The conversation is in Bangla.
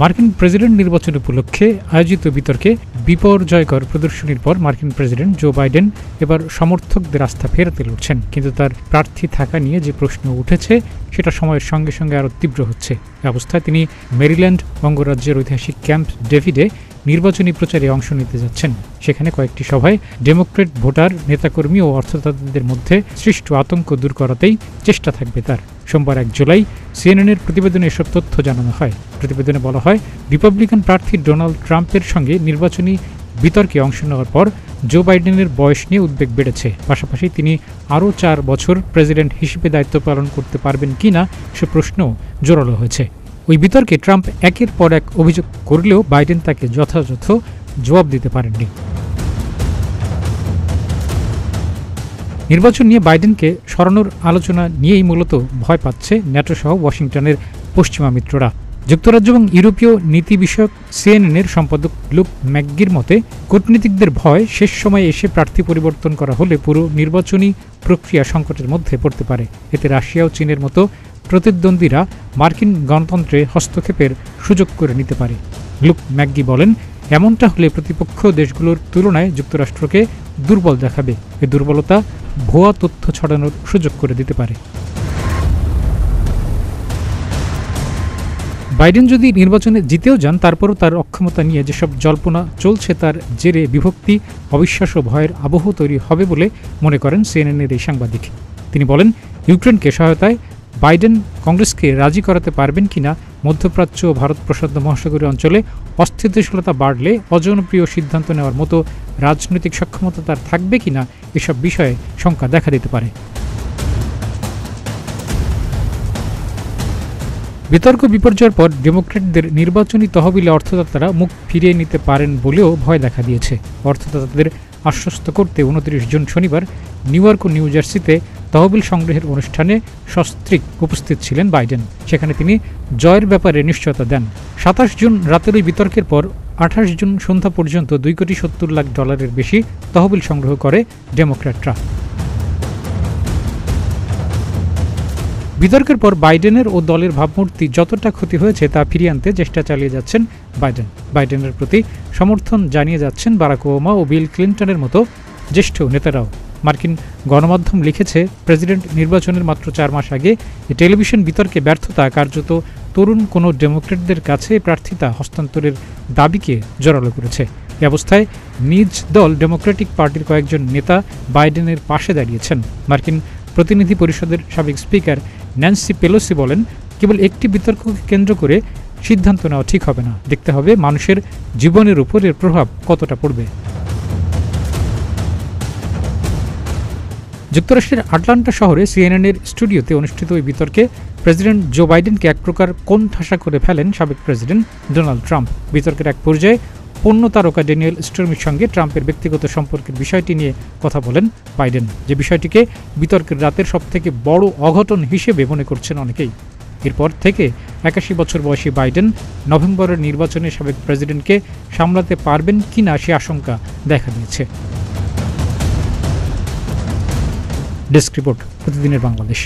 মার্কিন প্রেসিডেন্ট নির্বাচন উপলক্ষে আয়োজিত বিতর্কে বিপর্যয়কর প্রদর্শনীর পর মার্কিন প্রেসিডেন্ট জো বাইডেন এবার সমর্থকদের আস্থা ফেরাতে লড়ছেন, কিন্তু তার প্রার্থী থাকা নিয়ে যে প্রশ্ন উঠেছে সেটা সময়ের সঙ্গে সঙ্গে আরও তীব্র হচ্ছে। এ অবস্থায় তিনি মেরিল্যান্ড অঙ্গরাজ্যের ঐতিহাসিক ক্যাম্প ডেভিডে নির্বাচনী প্রচারে অংশ নিতে যাচ্ছেন। সেখানে কয়েকটি সভায় ডেমোক্রেট ভোটার, নেতাকর্মী ও অর্থদাতাদের মধ্যে সৃষ্ট আতঙ্ক দূর করাতেই চেষ্টা থাকবে তার। সোমবার 1 জুলাই সিএনএনের প্রতিবেদনে এসব তথ্য জানানো হয়। প্রতিবেদনে বলা হয়, রিপাবলিকান প্রার্থী ডোনাল্ড ট্রাম্পের সঙ্গে নির্বাচনী বিতর্কে অংশ নেওয়ার পর জো বাইডেনের বয়স নিয়ে উদ্বেগ বেড়েছে। পাশাপাশি তিনি আরও 4 বছর প্রেসিডেন্ট হিসেবে দায়িত্ব পালন করতে পারবেন কিনা সে প্রশ্নও জোরালো হয়েছে। ওই বিতর্কে ট্রাম্প একের পর এক অভিযোগ করলেও বাইডেন তাকে যথাযথ জবাব দিতে পারেননি। নির্বাচন নিয়ে বাইডেনকে সরানোর আলোচনা নিয়েই মূলত ভয় পাচ্ছে ন্যাটো সহ ওয়াশিংটনের পশ্চিমা মিত্ররা। যুক্তরাজ্য এবং ইউরোপীয় নীতি বিষয়ক সিএনএনের সম্পাদক লুক ম্যাকগির মতে, কূটনীতিকদের ভয় শেষ সময়ে এসে প্রার্থী পরিবর্তন করা হলে পুরো নির্বাচনী প্রক্রিয়া সংকটের মধ্যে পড়তে পারে। এতে রাশিয়া ও চীনের মতো প্রতিদ্বন্দ্বীরা মার্কিন গণতন্ত্রে হস্তক্ষেপের সুযোগ করে নিতে পারে। লুক ম্যাকগি বলেন, এমনটা হলে প্রতিপক্ষ দেশগুলোর তুলনায় যুক্তরাষ্ট্রকে দুর্বল দেখাবে। এ দুর্বলতা ভুয়া তথ্য ছড়ানোর সুযোগ করে দিতে পারে। বাইডেন যদি নির্বাচনে জিতেও যান, তারপরও তার অক্ষমতা নিয়ে যেসব জল্পনা চলছে তার জেরে বিভক্তি, অবিশ্বাস ও ভয়ের আবহ তৈরি হবে বলে মনে করেন সিএনএনের এই সাংবাদিক। তিনি বলেন, ইউক্রেনকে সহায়তায় বাইডেন কংগ্রেসকে রাজি করাতে পারবেন কিনা, মধ্যপ্রাচ্য ও ভারত প্রশান্ত মহাসাগরীয় অঞ্চলে অস্থিতিশীলতা বাড়লে অজনপ্রিয় সিদ্ধান্ত নেওয়ার মতো রাজনৈতিক সক্ষমতা তার থাকবে কিনা, এসব বিষয়ে শঙ্কা দেখা দিতে পারে। বিতর্ক বিপর্যয়ের পর ডেমোক্র্যাটদের নির্বাচনী তহবিলে অর্থদাতারা মুখ ফিরিয়ে নিতে পারেন বলেও ভয় দেখা দিয়েছে। অর্থদাতাদের আশ্বস্ত করতে 29 জুন শনিবার নিউ ইয়র্ক ও নিউ জার্সিতে তহবিল সংগ্রহের অনুষ্ঠানে সস্ত্রীক উপস্থিত ছিলেন বাইডেন। সেখানে তিনি জয়ের ব্যাপারে নিশ্চয়তা দেন। 27 জুন রাতের ওই বিতর্কের পর 28 জুন সন্ধ্যা পর্যন্ত $2.70 কোটি বেশি তহবিল সংগ্রহ করে ডেমোক্র্যাটরা। বিতর্কের পর বাইডেনের ও দলের ভাবমূর্তি যতটা ক্ষতি হয়েছে তা ফিরিয়ে আনতে চেষ্টা চালিয়ে যাচ্ছেন বাইডেন। বাইডেনের প্রতি সমর্থন জানিয়ে যাচ্ছেন বারাক ওবামা ও বিল ক্লিন্টনের মতো জ্যেষ্ঠ নেতারাও। মার্কিন গণমাধ্যম লিখেছে, প্রেসিডেন্ট নির্বাচনের মাত্র 4 মাস আগে টেলিভিশন বিতর্কে ব্যর্থতা কার্যত তরুণ কোনো ডেমোক্র্যাটদের কাছে প্রার্থিতা হস্তান্তরের দাবিকে জোরালো করেছে। এ অবস্থায় নিজ দল ডেমোক্রেটিক পার্টির কয়েকজন নেতা বাইডেনের পাশে দাঁড়িয়েছেন। মার্কিন প্রতিনিধি পরিষদের সাবেক স্পিকার ন্যান্সি পেলোসি বলেন, কেবল একটি বিতর্ককে কেন্দ্র করে সিদ্ধান্ত নেওয়া ঠিক হবে না, দেখতে হবে মানুষের জীবনের উপর এর প্রভাব কতটা পড়বে। যুক্তরাষ্ট্রের আটলান্টা শহরে সিএনএনের স্টুডিওতে অনুষ্ঠিত ওই বিতর্কে প্রেসিডেন্ট জো বাইডেনকে এক প্রকার কোণঠাসা করে ফেলেন সাবেক প্রেসিডেন্ট ডোনাল্ড ট্রাম্প। বিতর্কের এক পর্যায়ে পণ্য তারকা ড্যানিয়েল স্টর্মির সঙ্গে ট্রাম্পের ব্যক্তিগত সম্পর্কের বিষয়টি নিয়ে কথা বলেন বাইডেন, যে বিষয়টিকে বিতর্কের রাতের সবথেকে বড় অঘটন হিসেবে মনে করছেন অনেকেই। এরপর থেকে 81 বছর বয়সী বাইডেন নভেম্বরের নির্বাচনে সাবেক প্রেসিডেন্টকে সামলাতে পারবেন কিনা সে আশঙ্কা দেখা দিয়েছে। ডেস্ক রিপোর্ট, প্রতিদিনের বাংলাদেশ।